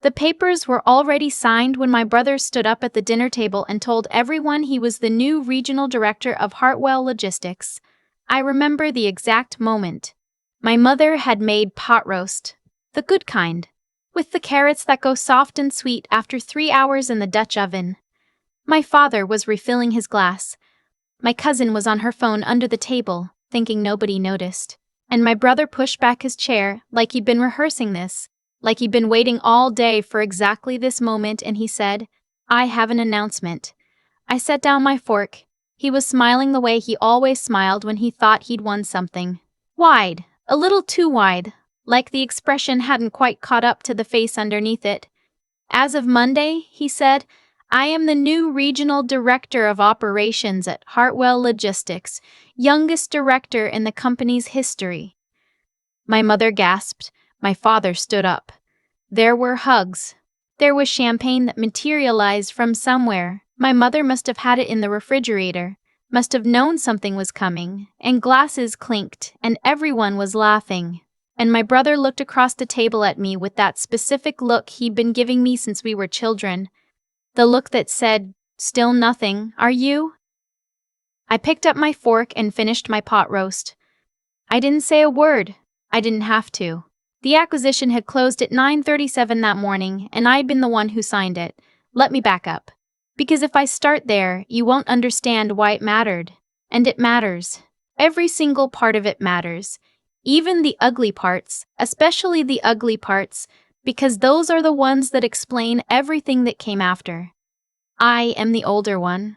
The papers were already signed when my brother stood up at the dinner table and told everyone he was the new regional director of Hartwell Logistics. I remember the exact moment. My mother had made pot roast, the good kind, with the carrots that go soft and sweet after 3 hours in the Dutch oven. My father was refilling his glass. My cousin was on her phone under the table, thinking nobody noticed. And my brother pushed back his chair like he'd been rehearsing this, like he'd been waiting all day for exactly this moment, and he said, "I have an announcement." I set down my fork. He was smiling the way he always smiled when he thought he'd won something. Wide, a little too wide, like the expression hadn't quite caught up to the face underneath it. "As of Monday," he said, "I am the new Regional Director of Operations at Hartwell Logistics, youngest director in the company's history." My mother gasped. My father stood up. There were hugs. There was champagne that materialized from somewhere. My mother must have had it in the refrigerator, must have known something was coming, and glasses clinked, and everyone was laughing. And my brother looked across the table at me with that specific look he'd been giving me since we were children. The look that said, "Still nothing, are you?" I picked up my fork and finished my pot roast. I didn't say a word. I didn't have to. The acquisition had closed at 9:37 that morning, and I'd been the one who signed it. Let me back up. Because if I start there, you won't understand why it mattered. And it matters. Every single part of it matters. Even the ugly parts, especially the ugly parts, because those are the ones that explain everything that came after. I am the older one,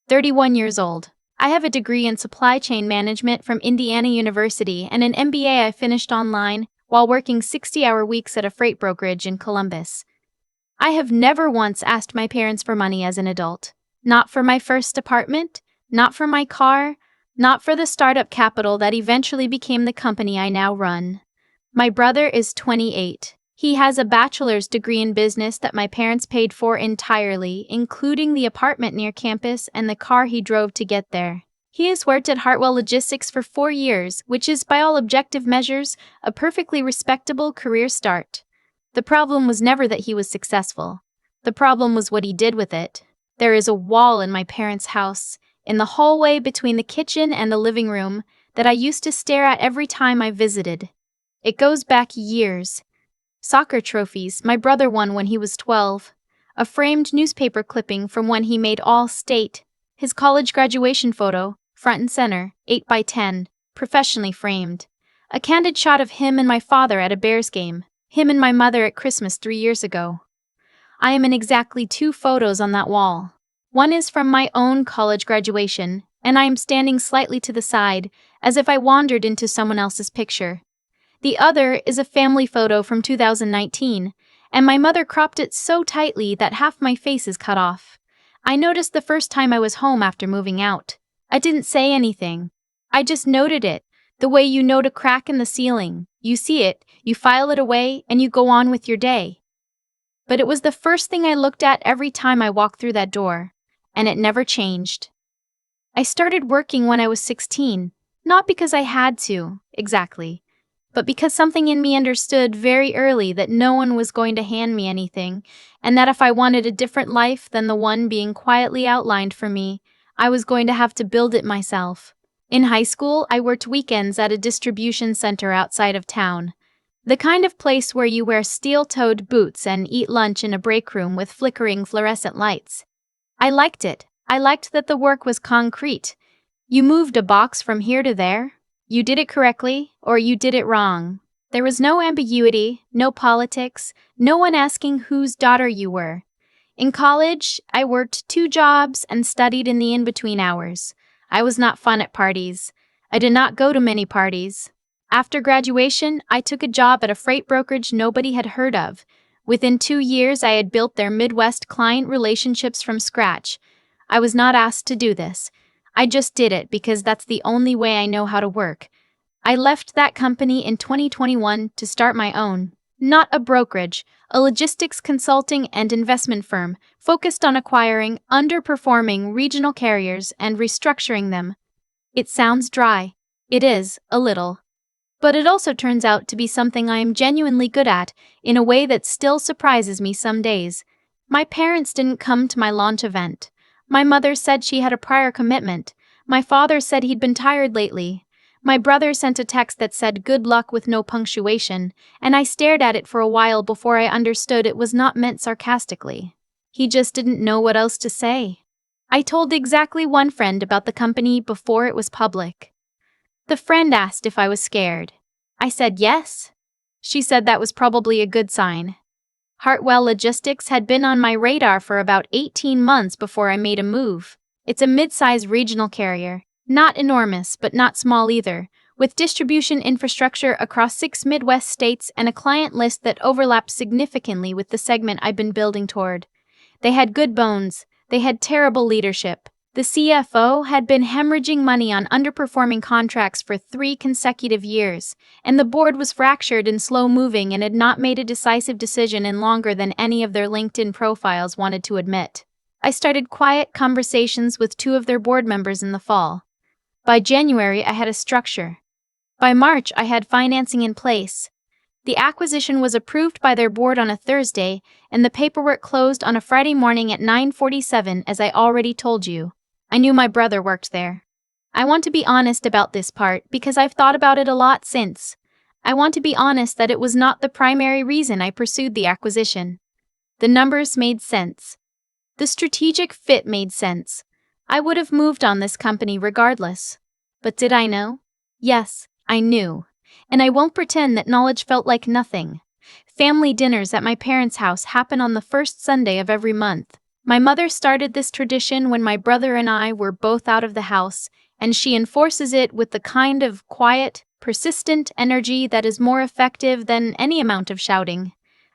31 years old. I have a degree in supply chain management from Indiana University and an MBA I finished online while working 60-hour weeks at a freight brokerage in Columbus. I have never once asked my parents for money as an adult. Not for my first apartment, not for my car, not for the startup capital that eventually became the company I now run. My brother is 28. He has a bachelor's degree in business that my parents paid for entirely, including the apartment near campus and the car he drove to get there. He has worked at Hartwell Logistics for 4 years, which is, by all objective measures, a perfectly respectable career start. The problem was never that he was successful. The problem was what he did with it. There is a wall in my parents' house, in the hallway between the kitchen and the living room, that I used to stare at every time I visited. It goes back years. Soccer trophies my brother won when he was 12. A framed newspaper clipping from when he made All-State. His college graduation photo, front and center, 8 by 10, professionally framed. A candid shot of him and my father at a Bears game. Him and my mother at Christmas 3 years ago. I am in exactly 2 photos on that wall. One is from my own college graduation, and I am standing slightly to the side, as if I wandered into someone else's picture. The other is a family photo from 2019, and my mother cropped it so tightly that half my face is cut off. I noticed the first time I was home after moving out. I didn't say anything. I just noted it, the way you note a crack in the ceiling. You see it, you file it away, and you go on with your day. But it was the first thing I looked at every time I walked through that door, and it never changed. I started working when I was 16, not because I had to, exactly, but because something in me understood very early that no one was going to hand me anything, and that if I wanted a different life than the one being quietly outlined for me, I was going to have to build it myself. In high school, I worked weekends at a distribution center outside of town. The kind of place where you wear steel-toed boots and eat lunch in a break room with flickering fluorescent lights. I liked it. I liked that the work was concrete. You moved a box from here to there. You did it correctly, or you did it wrong. There was no ambiguity, no politics, no one asking whose daughter you were. In college, I worked 2 jobs and studied in the in-between hours. I was not fun at parties. I did not go to many parties. After graduation, I took a job at a freight brokerage nobody had heard of. Within 2 years, I had built their Midwest client relationships from scratch. I was not asked to do this. I just did it because that's the only way I know how to work. I left that company in 2021 to start my own. Not a brokerage, a logistics consulting and investment firm focused on acquiring underperforming regional carriers and restructuring them. It sounds dry. It is, a little. But it also turns out to be something I am genuinely good at, in a way that still surprises me some days. My parents didn't come to my launch event. My mother said she had a prior commitment. My father said he'd been tired lately. My brother sent a text that said good luck with no punctuation, and I stared at it for a while before I understood it was not meant sarcastically. He just didn't know what else to say. I told exactly one friend about the company before it was public. The friend asked if I was scared. I said yes. She said that was probably a good sign. Hartwell Logistics had been on my radar for about 18 months before I made a move. It's a mid-size regional carrier, not enormous but not small either, with distribution infrastructure across 6 Midwest states and a client list that overlaps significantly with the segment I've been building toward. They had good bones. They had terrible leadership. The CFO had been hemorrhaging money on underperforming contracts for 3 consecutive years, and the board was fractured and slow-moving and had not made a decisive decision in longer than any of their LinkedIn profiles wanted to admit. I started quiet conversations with 2 of their board members in the fall. By January, I had a structure. By March, I had financing in place. The acquisition was approved by their board on a Thursday, and the paperwork closed on a Friday morning at 9:47, as I already told you. I knew my brother worked there. I want to be honest about this part because I've thought about it a lot since. I want to be honest that it was not the primary reason I pursued the acquisition. The numbers made sense. The strategic fit made sense. I would have moved on this company regardless. But did I know? Yes, I knew. And I won't pretend that knowledge felt like nothing. Family dinners at my parents' house happen on the first Sunday of every month. My mother started this tradition when my brother and I were both out of the house, and she enforces it with the kind of quiet, persistent energy that is more effective than any amount of shouting.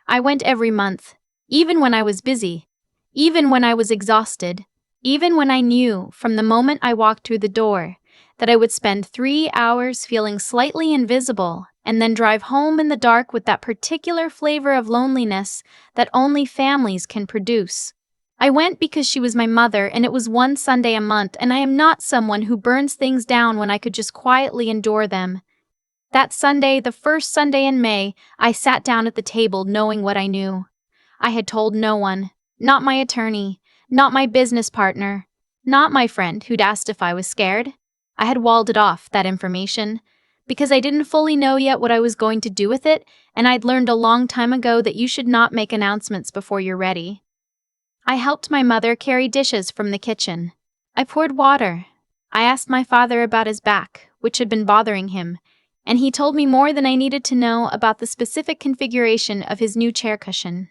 I went every month, even when I was busy, even when I was exhausted, even when I knew, from the moment I walked through the door, that I would spend 3 hours feeling slightly invisible and then drive home in the dark with that particular flavor of loneliness that only families can produce. I went because she was my mother, and it was one Sunday a month, and I am not someone who burns things down when I could just quietly endure them. That Sunday, the first Sunday in May, I sat down at the table knowing what I knew. I had told no one, not my attorney, not my business partner, not my friend who'd asked if I was scared. I had walled it off, that information, because I didn't fully know yet what I was going to do with it, and I'd learned a long time ago that you should not make announcements before you're ready. I helped my mother carry dishes from the kitchen. I poured water. I asked my father about his back, which had been bothering him, and he told me more than I needed to know about the specific configuration of his new chair cushion.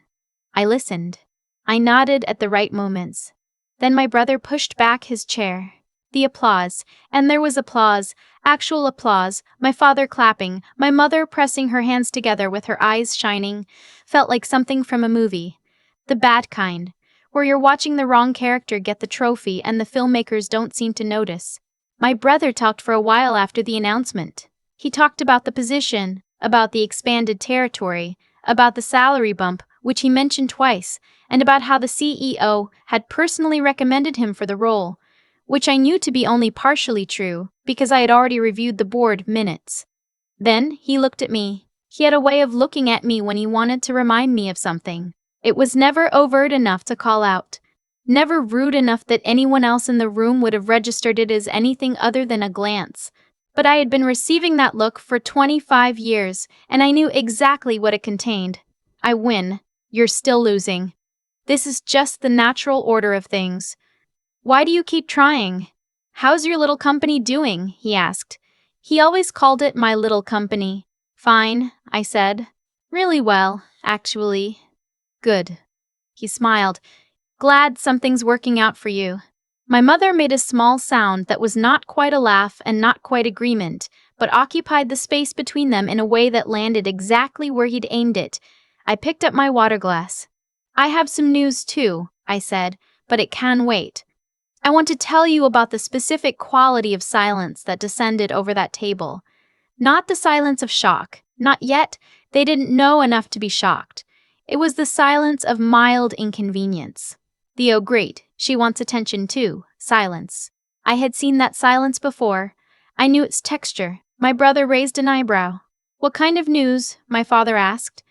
I listened. I nodded at the right moments. Then my brother pushed back his chair. The applause, and there was applause, actual applause, my father clapping, my mother pressing her hands together with her eyes shining, felt like something from a movie. The bad kind, where you're watching the wrong character get the trophy and the filmmakers don't seem to notice. My brother talked for a while after the announcement. He talked about the position, about the expanded territory, about the salary bump, which he mentioned twice, and about how the CEO had personally recommended him for the role, which I knew to be only partially true because I had already reviewed the board minutes. Then he looked at me. He had a way of looking at me when he wanted to remind me of something. It was never overt enough to call out, never rude enough that anyone else in the room would have registered it as anything other than a glance. But I had been receiving that look for 25 years, and I knew exactly what it contained. I win. You're still losing. This is just the natural order of things. Why do you keep trying? How's your little company doing? He asked. He always called it my little company. Fine, I said. Really well, actually. Good. He smiled. Glad something's working out for you. My mother made a small sound that was not quite a laugh and not quite agreement, but occupied the space between them in a way that landed exactly where he'd aimed it. I picked up my water glass. I have some news too, I said, but it can wait. I want to tell you about the specific quality of silence that descended over that table. Not the silence of shock. Not yet. They didn't know enough to be shocked. It was the silence of mild inconvenience. Theo, great. She wants attention too. Silence. I had seen that silence before. I knew its texture. My brother raised an eyebrow. What kind of news? My father asked.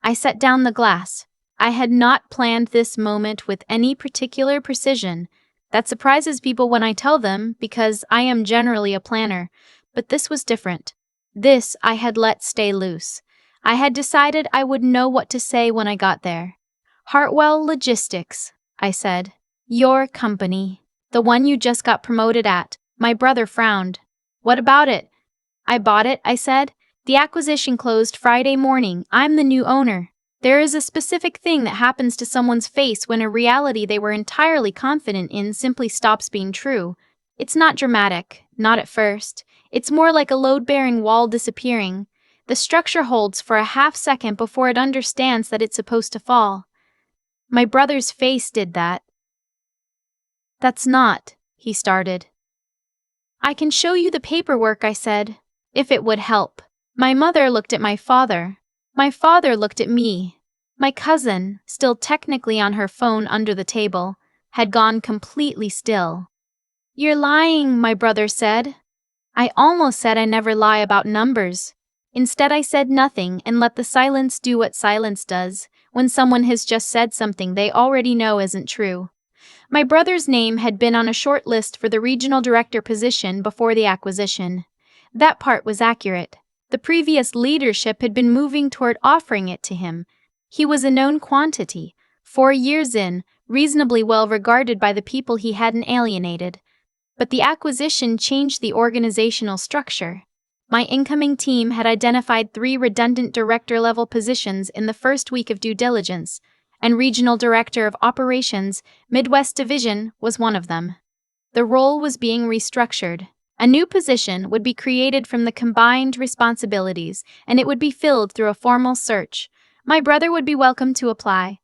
I set down the glass. I had not planned this moment with any particular precision. That surprises people when I tell them, because I am generally a planner. But this was different. This I had let stay loose. I had decided I would know what to say when I got there. Hartwell Logistics, I said. Your company. The one you just got promoted at. My brother frowned. What about it? I bought it, I said. The acquisition closed Friday morning. I'm the new owner. There is a specific thing that happens to someone's face when a reality they were entirely confident in simply stops being true. It's not dramatic, not at first. It's more like a load-bearing wall disappearing. The structure holds for a half-second before it understands that it's supposed to fall. My brother's face did that. That's not, he started. I can show you the paperwork, I said, if it would help. My mother looked at my father. My father looked at me. My cousin, still technically on her phone under the table, had gone completely still. You're lying, my brother said. I almost said I never lie about numbers. Instead, I said nothing and let the silence do what silence does when someone has just said something they already know isn't true. My brother's name had been on a short list for the regional director position before the acquisition. That part was accurate. The previous leadership had been moving toward offering it to him. He was a known quantity, 4 years in, reasonably well regarded by the people he hadn't alienated. But the acquisition changed the organizational structure. My incoming team had identified 3 redundant director-level positions in the first week of due diligence, and Regional Director of Operations, Midwest Division, was one of them. The role was being restructured. A new position would be created from the combined responsibilities, and it would be filled through a formal search. My brother would be welcome to apply.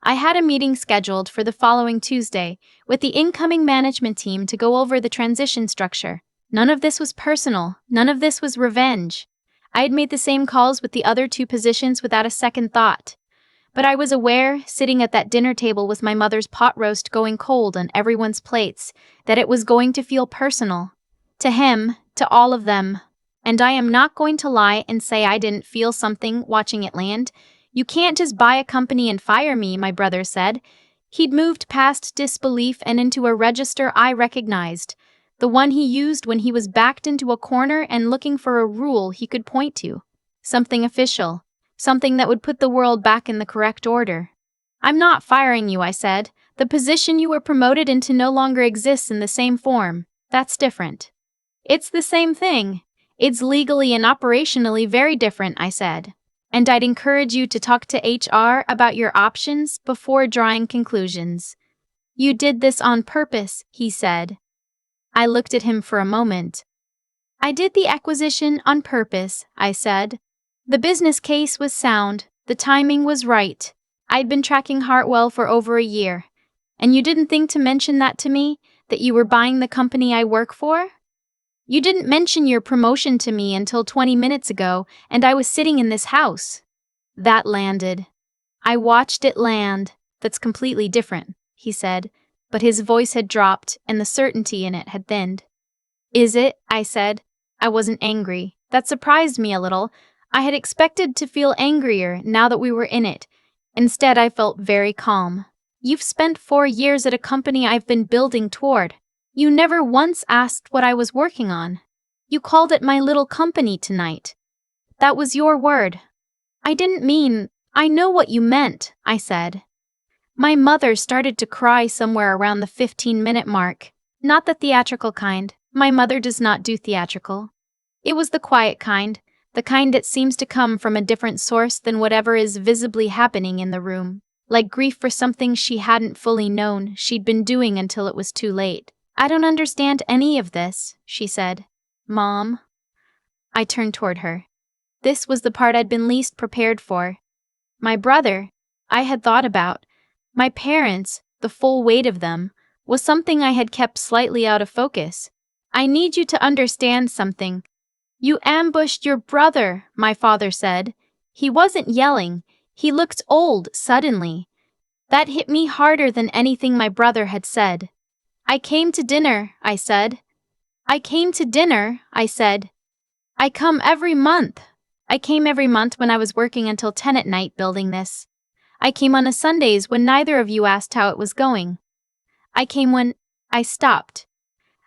I had a meeting scheduled for the following Tuesday with the incoming management team to go over the transition structure. None of this was personal. None of this was revenge. I had made the same calls with the other 2 positions without a second thought. But I was aware, sitting at that dinner table with my mother's pot roast going cold on everyone's plates, that it was going to feel personal. To him, to all of them. And I am not going to lie and say I didn't feel something watching it land. You can't just buy a company and fire me, my brother said. He'd moved past disbelief and into a register I recognized, the one he used when he was backed into a corner and looking for a rule he could point to. Something official. Something that would put the world back in the correct order. I'm not firing you, I said. The position you were promoted into no longer exists in the same form. That's different. It's the same thing. It's legally and operationally very different, I said. And I'd encourage you to talk to HR about your options before drawing conclusions. You did this on purpose, he said. I looked at him for a moment. I did the acquisition on purpose, I said. The business case was sound. The timing was right. I'd been tracking Hartwell for over a year. And you didn't think to mention that to me, that you were buying the company I work for? You didn't mention your promotion to me until 20 minutes ago, and I was sitting in this house. That landed. I watched it land. That's completely different, he said, but his voice had dropped and the certainty in it had thinned. Is it? I said. I wasn't angry. That surprised me a little. I had expected to feel angrier now that we were in it. Instead, I felt very calm. You've spent 4 years at a company I've been building toward. You never once asked what I was working on. You called it my little company tonight. That was your word. I didn't mean, I know what you meant, I said. My mother started to cry somewhere around the 15-minute mark. Not the theatrical kind. My mother does not do theatrical. It was the quiet kind. The kind that seems to come from a different source than whatever is visibly happening in the room. Like grief for something she hadn't fully known she'd been doing until it was too late. I don't understand any of this, she said. Mom. I turned toward her. This was the part I'd been least prepared for. My brother, I had thought about. My parents, the full weight of them, was something I had kept slightly out of focus. I need you to understand something. You ambushed your brother, my father said. He wasn't yelling. He looked old, suddenly. That hit me harder than anything my brother had said. I came to dinner, I said. I came to dinner, I said. I come every month. I came every month when I was working until 10 at night building this. I came on a Sundays when neither of you asked how it was going. I came when I stopped.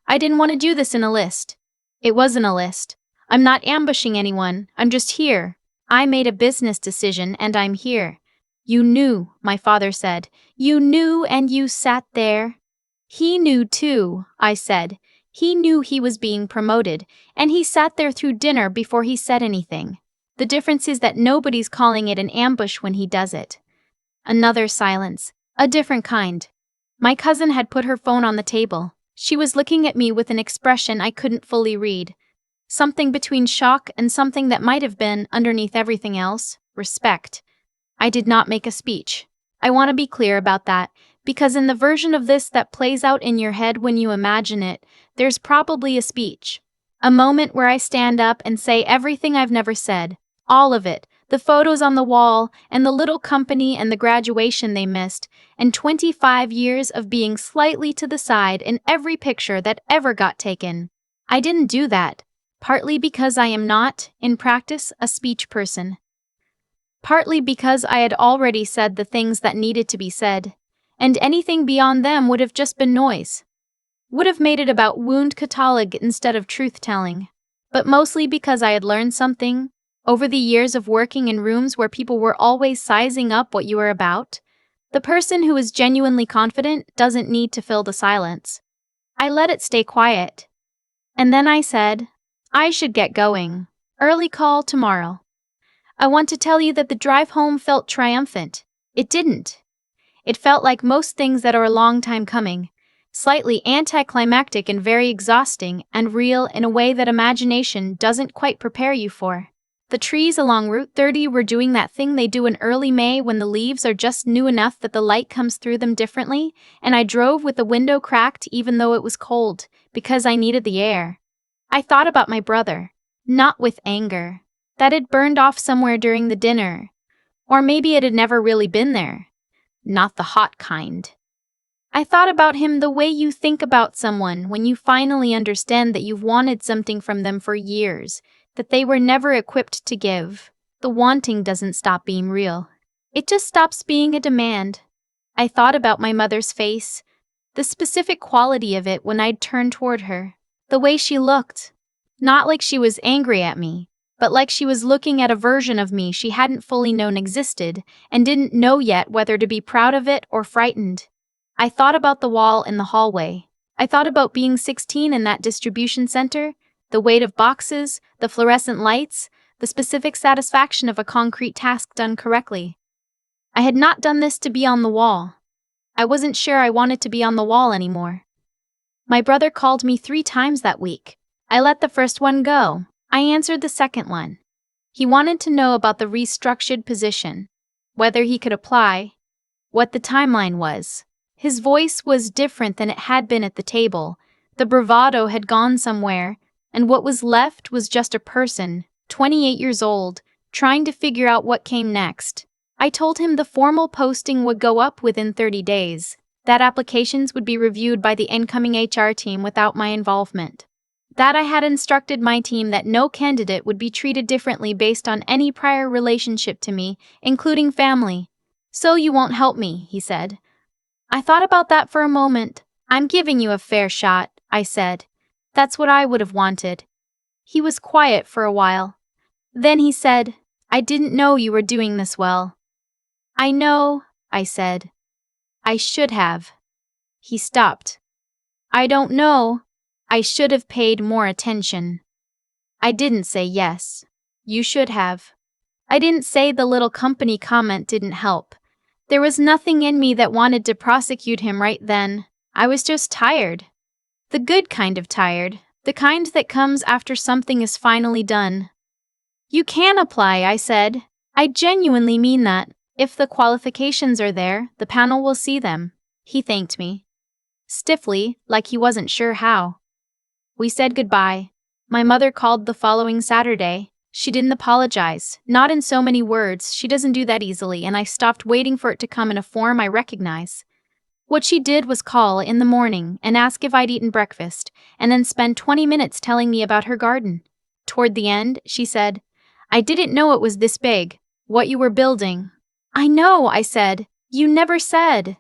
I didn't want to do this in a list. It wasn't a list. I'm not ambushing anyone, I'm just here. I made a business decision and I'm here. You knew, my father said. You knew and you sat there. He knew too, I said. He knew he was being promoted, and he sat there through dinner before he said anything. The difference is that nobody's calling it an ambush when he does it. Another silence, a different kind. My cousin had put her phone on the table. She was looking at me with an expression I couldn't fully read. Something between shock and something that might have been, underneath everything else, respect. I did not make a speech. I want to be clear about that, because in the version of this that plays out in your head when you imagine it, there's probably a speech. A moment where I stand up and say everything I've never said. All of it. The photos on the wall, and the little company and the graduation they missed, and 25 years of being slightly to the side in every picture that ever got taken. I didn't do that, partly because I am not, in practice, a speech person. Partly because I had already said the things that needed to be said, and anything beyond them would have just been noise. Would have made it about wound catalog instead of truth-telling. But mostly because I had learned something, over the years of working in rooms where people were always sizing up what you were about. The person who is genuinely confident doesn't need to fill the silence. I let it stay quiet. And then I said, I should get going. Early call tomorrow. I want to tell you that the drive home felt triumphant. It didn't. It felt like most things that are a long time coming, slightly anticlimactic and very exhausting and real in a way that imagination doesn't quite prepare you for. The trees along Route 30 were doing that thing they do in early May when the leaves are just new enough that the light comes through them differently, and I drove with the window cracked even though it was cold, because I needed the air. I thought about my brother, not with anger. That had burned off somewhere during the dinner. Or maybe it had never really been there. Not the hot kind. I thought about him the way you think about someone when you finally understand that you've wanted something from them for years, that they were never equipped to give. The wanting doesn't stop being real. It just stops being a demand. I thought about my mother's face, the specific quality of it when I'd turned toward her, the way she looked. Not like she was angry at me, but like she was looking at a version of me she hadn't fully known existed and didn't know yet whether to be proud of it or frightened. I thought about the wall in the hallway. I thought about being 16 in that distribution center, the weight of boxes, the fluorescent lights, the specific satisfaction of a concrete task done correctly. I had not done this to be on the wall. I wasn't sure I wanted to be on the wall anymore. My brother called me 3 times that week. I let the first one go. I answered the second one. He wanted to know about the restructured position, whether he could apply, what the timeline was. His voice was different than it had been at the table. The bravado had gone somewhere, and what was left was just a person, 28 years old, trying to figure out what came next. I told him the formal posting would go up within 30 days, that applications would be reviewed by the incoming HR team without my involvement. That I had instructed my team that no candidate would be treated differently based on any prior relationship to me, including family. So you won't help me, he said. I thought about that for a moment. I'm giving you a fair shot, I said. That's what I would have wanted. He was quiet for a while. Then he said, I didn't know you were doing this well. I know, I said. I should have. He stopped. I don't know. I should have paid more attention. I didn't say yes. You should have. I didn't say the little company comment didn't help. There was nothing in me that wanted to prosecute him right then. I was just tired. The good kind of tired. The kind that comes after something is finally done. You can apply, I said. I genuinely mean that. If the qualifications are there, the panel will see them. He thanked me. Stiffly, like he wasn't sure how. We said goodbye. My mother called the following Saturday. She didn't apologize, not in so many words, she doesn't do that easily, and I stopped waiting for it to come in a form I recognize. What she did was call in the morning and ask if I'd eaten breakfast, and then spend 20 minutes telling me about her garden. Toward the end, she said, I didn't know it was this big. What you were building. I know, I said. You never said.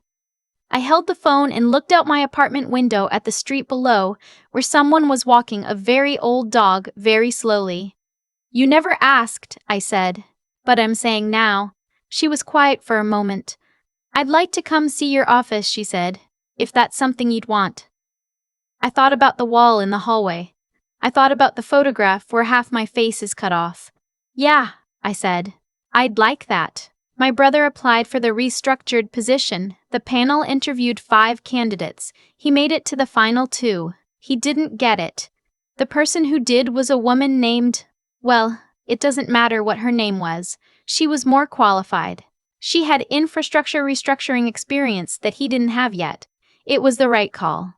I held the phone and looked out my apartment window at the street below, where someone was walking a very old dog very slowly. You never asked, I said. But I'm saying now. She was quiet for a moment. I'd like to come see your office, she said, if that's something you'd want. I thought about the wall in the hallway. I thought about the photograph where half my face is cut off. Yeah, I said. I'd like that. My brother applied for the restructured position. The panel interviewed 5 candidates. He made it to the final 2. He didn't get it. The person who did was a woman named, well, it doesn't matter what her name was. She was more qualified. She had infrastructure restructuring experience that he didn't have yet. It was the right call.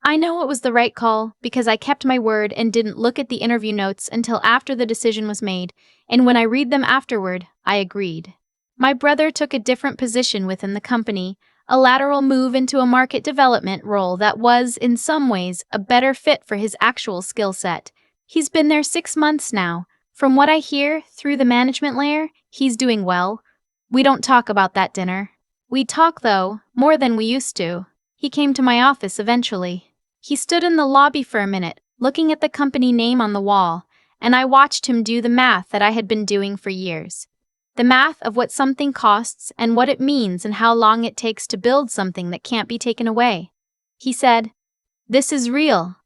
I know it was the right call because I kept my word and didn't look at the interview notes until after the decision was made, and when I read them afterward, I agreed. My brother took a different position within the company, a lateral move into a market development role that was, in some ways, a better fit for his actual skill set. He's been there 6 months now. From what I hear, through the management layer, he's doing well. We don't talk about that dinner. We talk, though, more than we used to. He came to my office eventually. He stood in the lobby for a minute, looking at the company name on the wall, and I watched him do the math that I had been doing for years. The math of what something costs and what it means and how long it takes to build something that can't be taken away. He said, "This is real."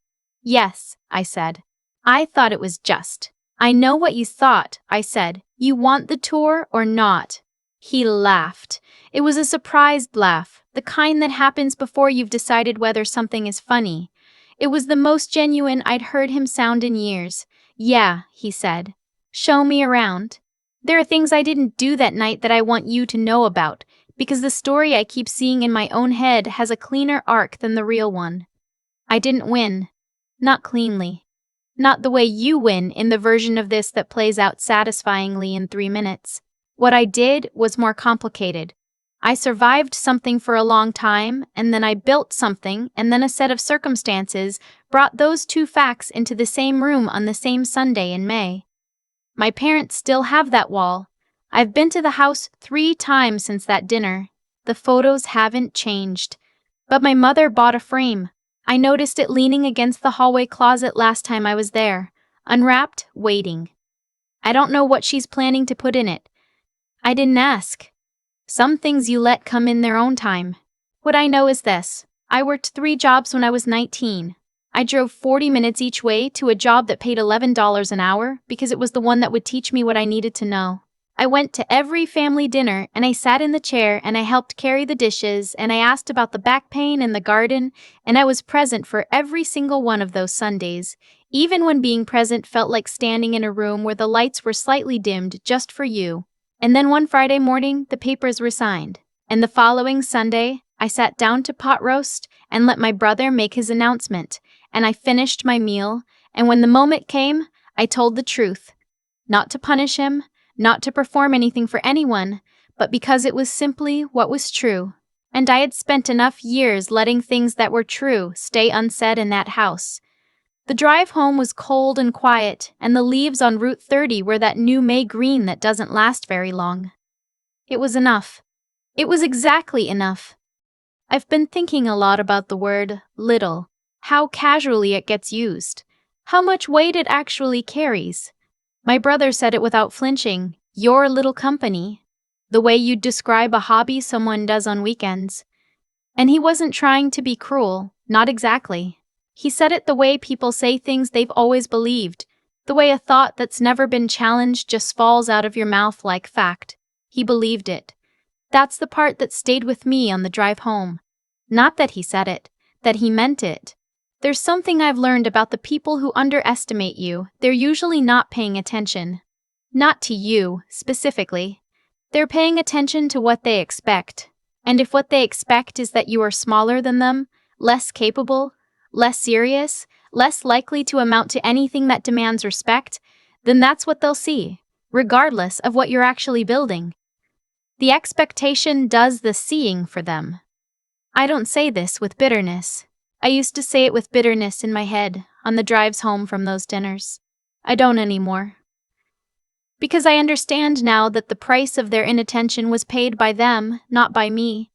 Yes, I said. I thought it was just. I know what you thought, I said. You want the tour or not? He laughed. It was a surprised laugh, the kind that happens before you've decided whether something is funny. It was the most genuine I'd heard him sound in years. Yeah, he said. Show me around. There are things I didn't do that night that I want you to know about, because the story I keep seeing in my own head has a cleaner arc than the real one. I didn't win. Not cleanly. Not the way you win in the version of this that plays out satisfyingly in 3 minutes. What I did was more complicated. I survived something for a long time, and then I built something, and then a set of circumstances brought those 2 facts into the same room on the same Sunday in May. My parents still have that wall. I've been to the house 3 times since that dinner. The photos haven't changed. But my mother bought a frame. I noticed it leaning against the hallway closet last time I was there, unwrapped, waiting. I don't know what she's planning to put in it. I didn't ask. Some things you let come in their own time. What I know is this. I worked 3 jobs when I was 19. I drove 40 minutes each way to a job that paid $11 an hour because it was the one that would teach me what I needed to know. I went to every family dinner and I sat in the chair and I helped carry the dishes and I asked about the back pain and the garden and I was present for every single one of those Sundays, even when being present felt like standing in a room where the lights were slightly dimmed just for you. And then one Friday morning, the papers were signed. And the following Sunday, I sat down to pot roast and let my brother make his announcement. And I finished my meal, and when the moment came, I told the truth. Not to punish him, not to perform anything for anyone, but because it was simply what was true. And I had spent enough years letting things that were true stay unsaid in that house. The drive home was cold and quiet, and the leaves on Route 30 were that new May green that doesn't last very long. It was enough. It was exactly enough. I've been thinking a lot about the word little, how casually it gets used, how much weight it actually carries. My brother said it without flinching, your little company, the way you'd describe a hobby someone does on weekends. And he wasn't trying to be cruel, not exactly. He said it the way people say things they've always believed, the way a thought that's never been challenged just falls out of your mouth like fact. He believed it. That's the part that stayed with me on the drive home. Not that he said it, that he meant it. There's something I've learned about the people who underestimate you. They're usually not paying attention. Not to you, specifically. They're paying attention to what they expect. And if what they expect is that you are smaller than them, less capable, less serious, less likely to amount to anything that demands respect, then that's what they'll see, regardless of what you're actually building. The expectation does the seeing for them. I don't say this with bitterness. I used to say it with bitterness in my head on the drives home from those dinners. I don't anymore. Because I understand now that the price of their inattention was paid by them, not by me.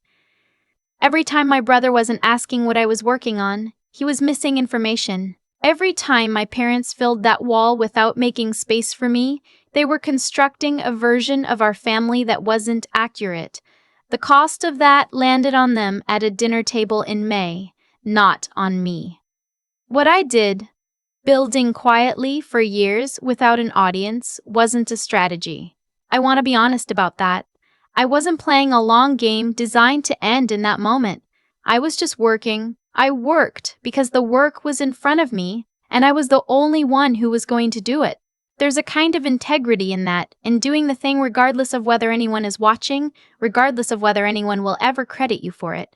Every time my brother wasn't asking what I was working on, he was missing information. Every time my parents filled that wall without making space for me, they were constructing a version of our family that wasn't accurate. The cost of that landed on them at a dinner table in May, not on me. What I did, building quietly for years without an audience, wasn't a strategy. I want to be honest about that. I wasn't playing a long game designed to end in that moment. I was just working. I worked because the work was in front of me, and I was the only one who was going to do it. There's a kind of integrity in that, in doing the thing regardless of whether anyone is watching, regardless of whether anyone will ever credit you for it.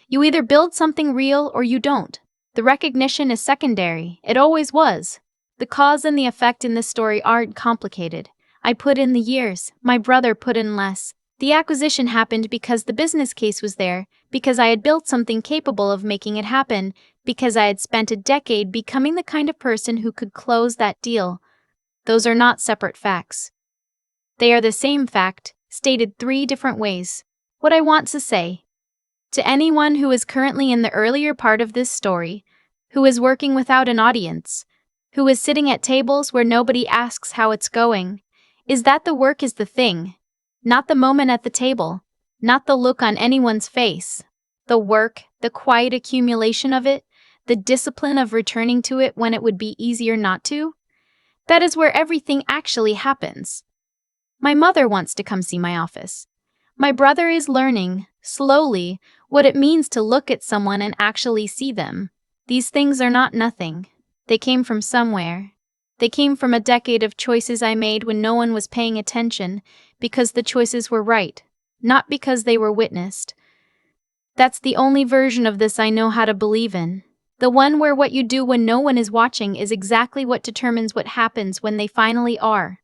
You either build something real or you don't. The recognition is secondary. It always was. The cause and the effect in this story aren't complicated. I put in the years. My brother put in less. The acquisition happened because the business case was there, because I had built something capable of making it happen, because I had spent a decade becoming the kind of person who could close that deal. Those are not separate facts. They are the same fact, stated 3 different ways. What I want to say, to anyone who is currently in the earlier part of this story, who is working without an audience, who is sitting at tables where nobody asks how it's going, is that the work is the thing, not the moment at the table, not the look on anyone's face. The work, the quiet accumulation of it, the discipline of returning to it when it would be easier not to, that is where everything actually happens. My mother wants to come see my office. My brother is learning, slowly, what it means to look at someone and actually see them. These things are not nothing. They came from somewhere. They came from a decade of choices I made when no one was paying attention, because the choices were right, not because they were witnessed. That's the only version of this I know how to believe in. The one where what you do when no one is watching is exactly what determines what happens when they finally are.